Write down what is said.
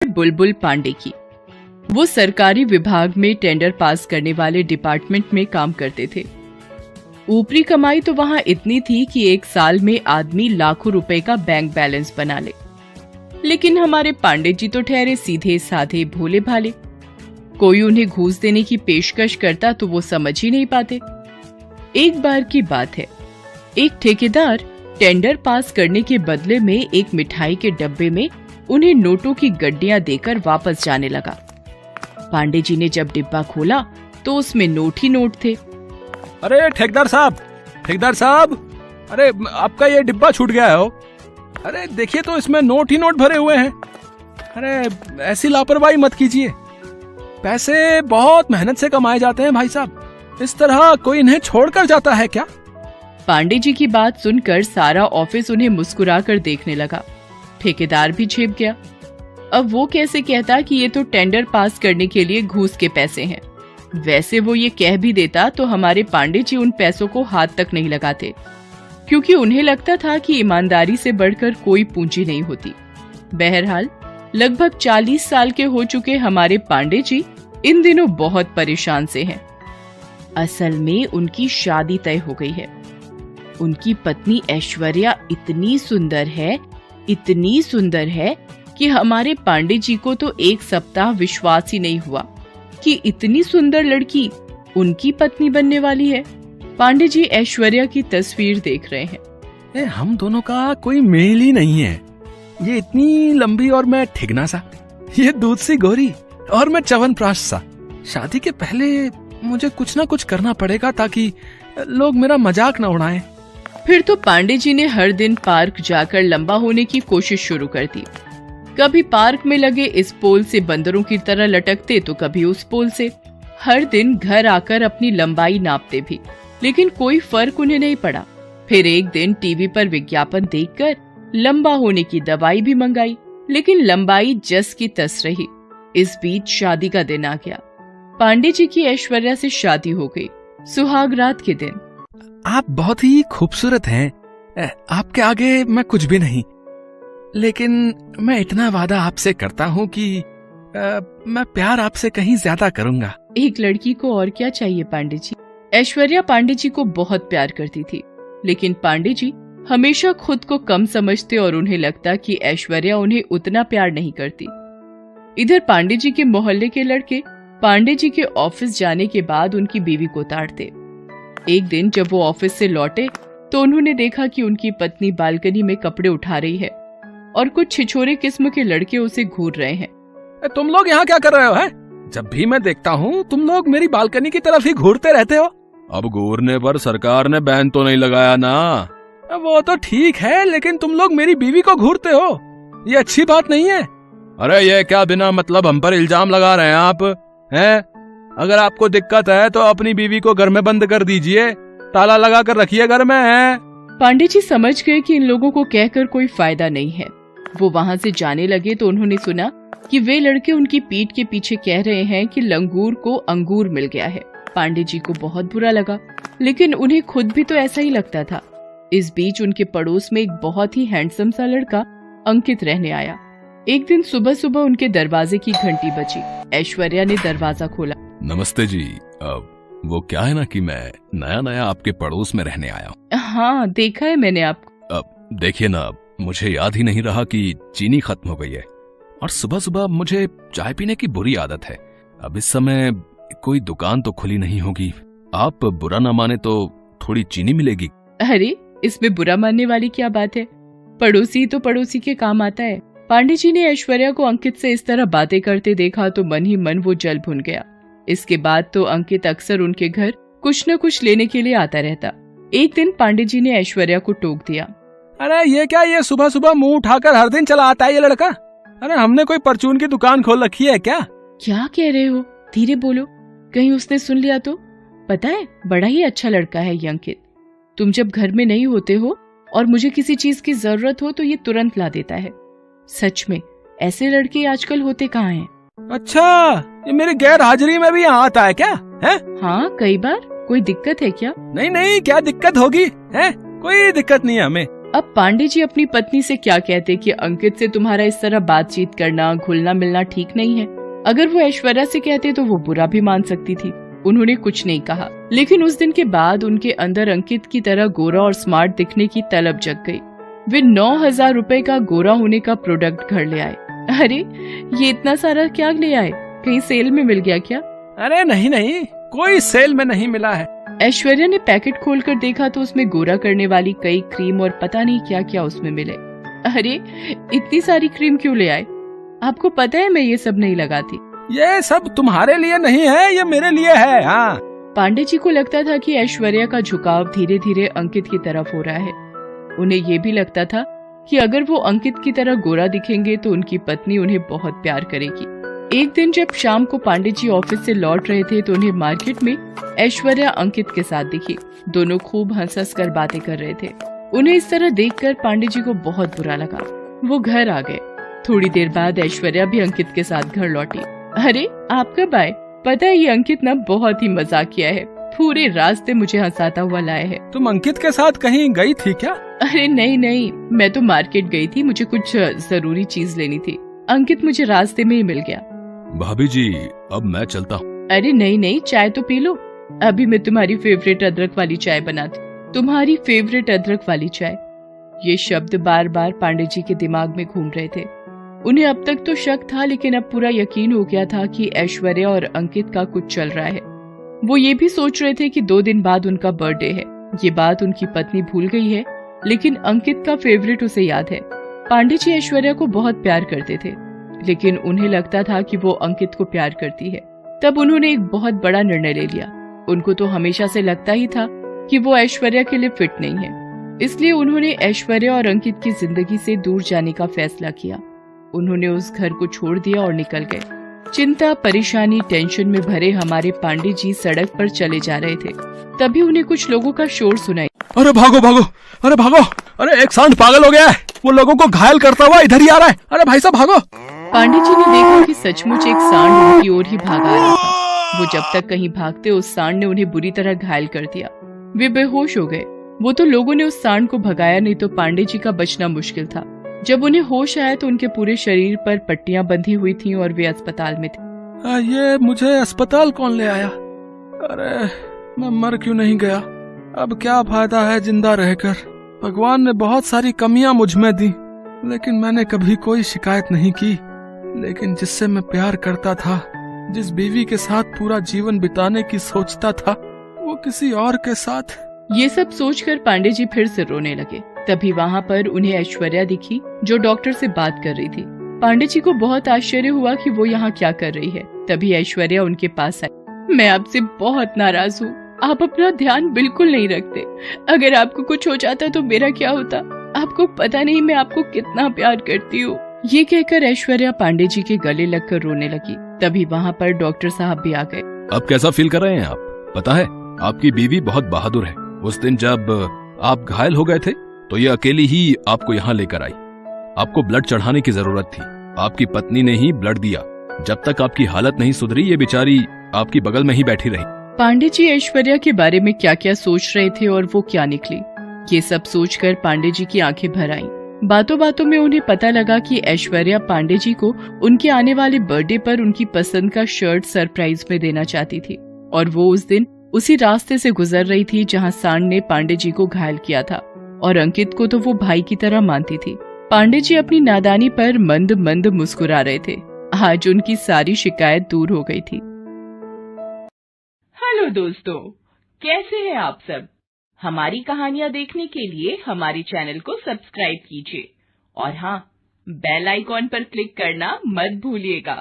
बुलबुल पांडे की। वो सरकारी विभाग में टेंडर पास करने वाले डिपार्टमेंट में काम करते थे। ऊपरी कमाई तो वहां इतनी थी कि एक साल में आदमी लाखों रुपए का बैंक बैलेंस बना ले। लेकिन हमारे पांडे जी तो ठहरे सीधे साधे भोले भाले। कोई उन्हें घूस देने की पेशकश करता तो वो समझ ही नहीं पाते। एक बार की बात है, एक ठेकेदार टेंडर पास करने के बदले में एक मिठाई के डब्बे में उन्हें नोटों की गड्डियां देकर वापस जाने लगा। पांडे जी ने जब डिब्बा खोला तो उसमें नोट ही नोट थे। अरे ठेकेदार साहब, अरे आपका ये डिब्बा छूट गया है। अरे देखिए तो इसमें नोट ही नोट भरे हुए हैं। अरे ऐसी लापरवाही मत कीजिए, पैसे बहुत मेहनत से कमाए जाते हैं भाई साहब, इस तरह कोई इन्हें छोड़कर जाता है क्या? पांडे जी की बात सुनकर सारा ऑफिस उन्हें मुस्कुराकर देखने लगा। ठेकेदार भी झेप गया। अब वो कैसे कहता कि ये तो टेंडर पास करने के लिए घूस के पैसे हैं। वैसे वो ये कह भी देता तो हमारे पांडे जी उन पैसों को हाथ तक नहीं लगाते, क्योंकि उन्हें लगता था कि ईमानदारी से बढ़कर कोई पूंजी नहीं होती। बहरहाल लगभग 40 साल के हो चुके हमारे पांडे जी इन दिनों बहुत परेशान से हैं। असल में उनकी शादी तय हो गई है। उनकी पत्नी ऐश्वर्या इतनी सुंदर है कि हमारे पांडे जी को तो एक सप्ताह विश्वास ही नहीं हुआ कि इतनी सुंदर लड़की उनकी पत्नी बनने वाली है। पांडे जी ऐश्वर्या की तस्वीर देख रहे हैं। हम दोनों का कोई मेल ही नहीं है। ये इतनी लंबी और मैं ठिगना सा, ये दूध सी गोरी और मैं च्यवनप्राश सा। शादी के पहले मुझे कुछ ना कुछ करना पड़ेगा ताकि लोग मेरा मजाक न उड़ाएं। फिर तो पांडे जी ने हर दिन पार्क जाकर लंबा होने की कोशिश शुरू कर दी। कभी पार्क में लगे इस पोल से बंदरों की तरह लटकते तो कभी उस पोल से। हर दिन घर आकर अपनी लंबाई नापते भी, लेकिन कोई फर्क उन्हें नहीं पड़ा। फिर एक दिन टीवी पर विज्ञापन देखकर लंबा होने की दवाई भी मंगाई, लेकिन लंबाई जस की तस रही। इस बीच शादी का दिन आ गया। पांडे जी की ऐश्वर्या से शादी हो गई, सुहाग रात के दिन। आप बहुत ही खूबसूरत हैं, आपके आगे मैं कुछ भी नहीं, लेकिन मैं इतना वादा आपसे करता हूँ कि मैं प्यार आपसे कहीं ज्यादा करूंगा। एक लड़की को और क्या चाहिए पांडे जी। ऐश्वर्या पांडे जी को बहुत प्यार करती थी, लेकिन पांडे जी हमेशा खुद को कम समझते और उन्हें लगता कि ऐश्वर्या उन्हें उतना प्यार नहीं करती। इधर पांडे जी के मोहल्ले के लड़के पांडे जी के ऑफिस जाने के बाद उनकी बीवी को ताड़ते। एक दिन जब वो ऑफिस से लौटे तो उन्होंने देखा कि उनकी पत्नी बालकनी में कपड़े उठा रही है और कुछ छिछोरे किस्म के लड़के उसे घूर रहे हैं। तुम लोग यहाँ क्या कर रहे हो? है जब भी मैं देखता हूँ तुम लोग मेरी बालकनी की तरफ ही घूरते रहते हो। अब घूरने पर सरकार ने बैन तो नहीं लगाया ना? वो तो ठीक है, लेकिन तुम लोग मेरी बीवी को घूरते हो, ये अच्छी बात नहीं है। अरे ये क्या बिना मतलब हम पर इल्जाम लगा रहे हैं आप? हैं? अगर आपको दिक्कत है तो अपनी बीवी को घर में बंद कर दीजिए, ताला लगा कर रखिए घर में। है पांडे जी समझ गए कि इन लोगों को कहकर कोई फायदा नहीं है। वो वहाँ से जाने लगे तो उन्होंने सुना कि वे लड़के उनकी पीठ के पीछे कह रहे हैं कि लंगूर को अंगूर मिल गया है। पांडे जी को बहुत बुरा लगा, लेकिन उन्हें खुद भी तो ऐसा ही लगता था। इस बीच उनके पड़ोस में एक बहुत ही हैंडसम सा लड़का अंकित रहने आया। एक दिन सुबह सुबह उनके दरवाजे की घंटी बजी। ऐश्वर्या ने दरवाजा खोला। नमस्ते जी, वो क्या है ना कि मैं नया आपके पड़ोस में रहने आया हूँ। हाँ, देखा है मैंने आपको। देखिए ना, मुझे याद ही नहीं रहा कि चीनी खत्म हो गई है और सुबह सुबह मुझे चाय पीने की बुरी आदत है। अब इस समय कोई दुकान तो खुली नहीं होगी, आप बुरा ना माने तो थोड़ी चीनी मिलेगी। अरे इसमें बुरा मानने वाली क्या बात है, पड़ोसी तो पड़ोसी के काम आता है। पांडे जी ने ऐश्वर्या को अंकित से इस तरह बातें करते देखा तो मन ही मन वो जल भुन गया। इसके बाद तो अंकित अक्सर उनके घर कुछ न कुछ लेने के लिए आता रहता। एक दिन पांडे जी ने ऐश्वर्या को टोक दिया। अरे ये क्या, ये सुबह सुबह मुंह उठाकर हर दिन चला आता है ये लड़का? अरे हमने कोई परचून की दुकान खोल रखी है क्या? क्या कह रहे हो, धीरे बोलो, कहीं उसने सुन लिया तो। पता है बड़ा ही अच्छा लड़का है ये अंकित। तुम जब घर में नहीं होते हो और मुझे किसी चीज की जरूरत हो तो ये तुरंत ला देता है। सच में ऐसे लड़के आजकल होते कहाँ हैं? अच्छा, ये मेरी गैर हाजिरी में भी यहाँ आता है क्या? है? हाँ, कई बार। कोई दिक्कत है क्या? नहीं, क्या दिक्कत होगी? है? कोई दिक्कत नहीं है हमें। अब पांडे जी अपनी पत्नी से क्या कहते कि अंकित से तुम्हारा इस तरह बातचीत करना, घुलना मिलना ठीक नहीं है। अगर वो ऐश्वर्या से कहते तो वो बुरा भी मान सकती थी। उन्होंने कुछ नहीं कहा, लेकिन उस दिन के बाद उनके अंदर अंकित की तरह गोरा और स्मार्ट दिखने की तलब जग गई। वे 9,000 रुपए का गोरा होने का प्रोडक्ट घर ले आए। अरे ये इतना सारा क्या ले आए? कहीं सेल में मिल गया क्या? अरे नहीं नहीं, कोई सेल में नहीं मिला है। ऐश्वर्या ने पैकेट खोलकर देखा तो उसमें गोरा करने वाली कई क्रीम और पता नहीं क्या क्या उसमें मिले। अरे इतनी सारी क्रीम क्यों ले आए? आपको पता है मैं ये सब नहीं लगाती। ये सब तुम्हारे लिए नहीं है, ये मेरे लिए है। हाँ। पांडे जी को लगता था कि ऐश्वर्या का झुकाव धीरे धीरे अंकित की तरफ हो रहा है। उन्हें ये भी लगता था कि अगर वो अंकित की तरह गोरा दिखेंगे तो उनकी पत्नी उन्हें बहुत प्यार करेगी। एक दिन जब शाम को पांडे जी ऑफिस से लौट रहे थे तो उन्हें मार्केट में ऐश्वर्या अंकित के साथ दिखी। दोनों खूब हंस कर बातें कर रहे थे। उन्हें इस तरह देखकर पांडे जी को बहुत बुरा लगा। वो घर आ गए। थोड़ी देर बाद ऐश्वर्या भी अंकित के साथ घर लौटी। अरे आप कब आए? पता है ये अंकित ना बहुत ही मजाक किया है, पूरे रास्ते मुझे हंसाता हुआ लाया है। तुम अंकित के साथ कहीं गई थी क्या? अरे नहीं नहीं, मैं तो मार्केट गई थी, मुझे कुछ जरूरी चीज लेनी थी। अंकित मुझे रास्ते में ही मिल गया। भाभी जी अब मैं चलता हूँ। अरे नहीं नहीं, चाय तो पी लो। अभी मैं तुम्हारी फेवरेट अदरक वाली चाय बनाती। तुम्हारी फेवरेट अदरक वाली चाय। ये शब्द बार बार पांडे जी के दिमाग में घूम रहे थे। उन्हें अब तक तो शक था, लेकिन अब पूरा यकीन हो गया था कि ऐश्वर्या और अंकित का कुछ चल रहा है। वो ये भी सोच रहे थे कि 2 दिन बाद उनका बर्थडे है। ये बात उनकी पत्नी भूल गई है, लेकिन अंकित का फेवरेट उसे याद है। पांडे जी ऐश्वर्या को बहुत प्यार करते थे, लेकिन उन्हें लगता था कि वो अंकित को प्यार करती है। तब उन्होंने एक बहुत बड़ा निर्णय ले लिया। उनको तो हमेशा से लगता ही था कि वो ऐश्वर्या के लिए फिट नहीं है, इसलिए उन्होंने ऐश्वर्या और अंकित की जिंदगी से दूर जाने का फैसला किया। उन्होंने उस घर को छोड़ दिया और निकल गए। चिंता, परेशानी, टेंशन में भरे हमारे पांडे जी सड़क पर चले जा रहे थे। तभी उन्हें कुछ लोगों का शोर सुनाई। अरे भागो भागो, अरे भागो, अरे एक सांड पागल हो गया है, वो लोगों को घायल करता हुआ इधर ही आ रहा है। अरे भाई साहब भागो। पांडे जी ने देखा कि सचमुच एक सांड उनकी ओर ही भागा रहा था। वो जब तक कहीं भागते उस सांड ने उन्हें बुरी तरह घायल कर दिया। वे बेहोश हो गए। वो तो लोगों ने उस सांड को भगाया, नहीं तो पांडे जी का बचना मुश्किल था। जब उन्हें होश आया तो उनके पूरे शरीर पर पट्टियां बंधी हुई थीं और वे अस्पताल में थे। ये मुझे अस्पताल कौन ले आया? अरे मैं मर क्यों नहीं गया? अब क्या फायदा है जिंदा रहकर? भगवान ने बहुत सारी कमियां मुझ में दी, लेकिन मैंने कभी कोई शिकायत नहीं की। लेकिन जिससे मैं प्यार करता था, जिस बीवी के साथ पूरा जीवन बिताने की सोचता था, वो किसी और के साथ। ये सब सोचकर पांडे जी फिर से रोने लगे। तभी वहाँ पर उन्हें ऐश्वर्या दिखी, जो डॉक्टर से बात कर रही थी। पांडे जी को बहुत आश्चर्य हुआ कि वो यहाँ क्या कर रही है। तभी ऐश्वर्या उनके पास आई। मैं आपसे बहुत नाराज हूँ, आप अपना ध्यान बिल्कुल नहीं रखते। अगर आपको कुछ हो जाता तो मेरा क्या होता? आपको पता नहीं मैं आपको कितना प्यार करती हूँ। ये कहकर ऐश्वर्या पांडे जी के गले लगकर रोने लगी। तभी वहाँ पर डॉक्टर साहब भी आ गए। अब कैसा फील कर रहे हैं आप? पता है आपकी बीवी बहुत बहादुर है। उस दिन जब आप घायल हो गए थे तो ये अकेली ही आपको यहाँ लेकर आई। आपको ब्लड चढ़ाने की जरूरत थी, आपकी पत्नी ने ही ब्लड दिया। जब तक आपकी हालत नहीं सुधरी, ये बेचारी आपकी बगल में ही बैठी रही। पांडे जी ऐश्वर्या के बारे में क्या क्या सोच रहे थे और वो क्या निकली, ये सब सोचकर पांडे जी की आंखें भर आईं। बातों बातों में उन्हें पता लगा कि ऐश्वर्या पांडे जी को उनके आने वाले बर्थडे पर उनकी पसंद का शर्ट सरप्राइज में देना चाहती थी, और वो उस दिन उसी रास्ते से गुजर रही थी जहाँ सांड ने पांडे जी को घायल किया था, और अंकित को तो वो भाई की तरह मानती थी। पांडे जी अपनी नादानी पर मंद मंद मुस्कुरा रहे थे। आज उनकी सारी शिकायत दूर हो गई थी। हेलो दोस्तों, कैसे हैं आप सब? हमारी कहानियां देखने के लिए हमारे चैनल को सब्सक्राइब कीजिए, और हाँ, बेल आइकॉन पर क्लिक करना मत भूलिएगा।